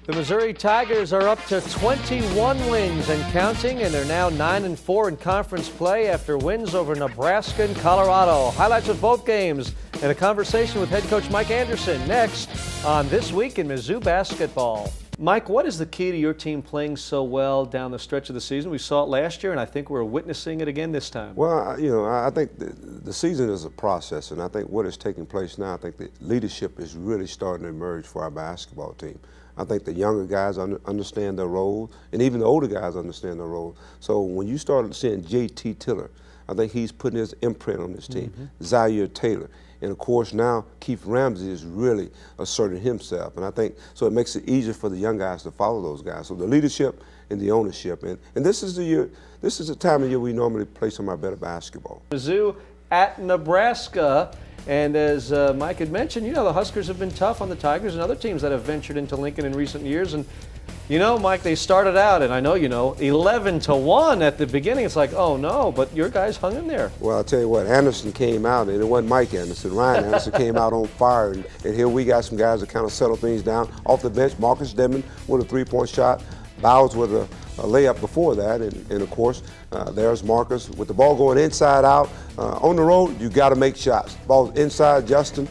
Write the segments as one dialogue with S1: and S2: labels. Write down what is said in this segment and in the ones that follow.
S1: The Missouri Tigers are up to 21 wins and counting, and they're now 9-4 in conference play after wins over Nebraska and Colorado. Highlights of both games and a conversation with head coach Mike Anderson next on This Week in Mizzou Basketball. Mike, what is the key to your team playing so well down the stretch of the season? We saw it last year, and I think we're witnessing it again this time.
S2: Well, I think the season is a process, and I think what is taking place now, I think the leadership is really starting to emerge for our basketball team. I think the younger guys understand their role, and even the older guys understand their role. So when you started seeing J.T. Tiller, I think he's putting his imprint on this team. Zaire Taylor. And of course now Keith Ramsey is really asserting himself. And I think so it makes it easier for the young guys to follow those guys. So the leadership and the ownership. And this is the year, this is the time of year we normally play some of our better basketball.
S1: Mizzou at Nebraska. And as Mike had mentioned, you know, the Huskers have been tough on the Tigers and other teams that have ventured into Lincoln in recent years. And you know, Mike, they started out, and I know you know, 11-1 at the beginning. It's like, oh no, but your guys hung in there.
S2: Well, I'll tell you what, Anderson came out, and it wasn't Mike Anderson. Ryan Anderson came out on fire, and here we got some guys that kind of settle things down. Off the bench, Marcus Denman with a three-point shot, Bowers with a layup before that, and of course, there's Marcus with the ball going inside out. On the road, you got to make shots. Ball's inside, Justin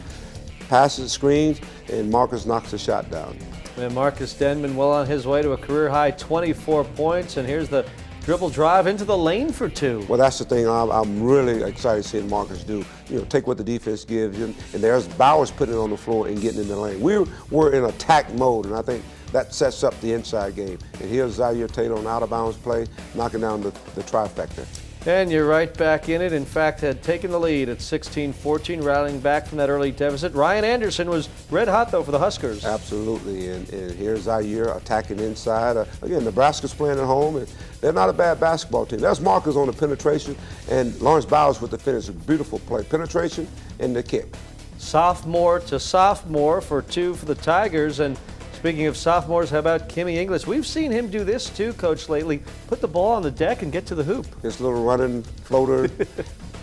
S2: passes, screens, and Marcus knocks the shot down.
S1: And Marcus Denman well on his way to a career-high 24 points, and here's the dribble drive into the lane for two.
S2: Well, that's the thing I'm really excited seeing Marcus do. You know, take what the defense gives you, and there's Bowers putting it on the floor and getting in the lane. We're in attack mode, and I think that sets up the inside game. And here's Zaire Taylor on out-of-bounds play, knocking down the trifecta. And
S1: you're right back in it. In fact, had taken the lead at 16-14, rallying back from that early deficit. Ryan Anderson was red hot, though, for the Huskers.
S2: Absolutely, and here's Zaire attacking inside. Again, Nebraska's playing at home, and they're not a bad basketball team. There's Marcus on the penetration, and Lawrence Bowers with the finish. A beautiful play, penetration and the kick.
S1: Sophomore to sophomore for two for the Tigers. And speaking of sophomores, how about Kimmy English? We've seen him do this too, Coach, lately. Put the ball on the deck and get to the hoop.
S2: This little running floater,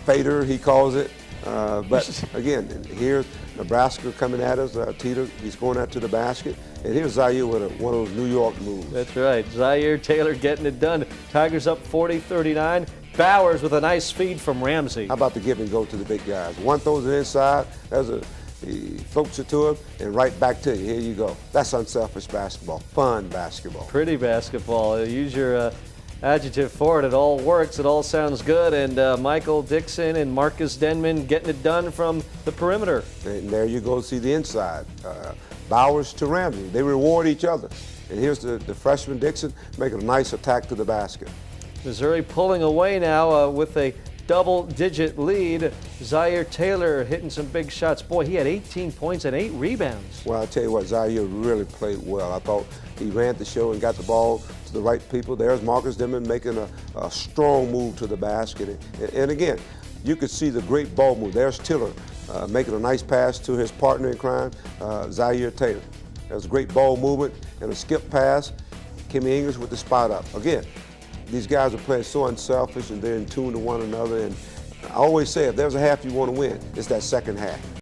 S2: fader, he calls it. But again, here's Nebraska coming at us. Teeter, he's going out to the basket. And here's Zaire with one of those New York moves.
S1: That's right. Zaire Taylor getting it done. Tigers up 40-39. Bowers with a nice feed from Ramsey.
S2: How about the give and go to the big guys? One throws it inside. He floats it to him and right back to you. Here you go. That's unselfish basketball, fun basketball.
S1: Pretty basketball. Use your adjective for it. It all works. It all sounds good. And Michael Dixon and Marcus Denman getting it done from the perimeter.
S2: And there you go, see the inside. Bowers to Ramsey. They reward each other. And here's the freshman Dixon making a nice attack to the basket.
S1: Missouri pulling away now with a double-digit lead. Zaire Taylor hitting some big shots. Boy, he had 18 points and 8 rebounds.
S2: Well, I'll tell you what, Zaire really played well. I thought he ran the show and got the ball to the right people. There's Marcus Denman making a strong move to the basket. And again, you could see the great ball move. There's Tiller making a nice pass to his partner in crime, Zaire Taylor. There's a great ball movement and a skip pass. Kimmy English with the spot up. Again, these guys are playing so unselfish and they're in tune to one another. And I always say, if there's a half you want to win, it's that second half.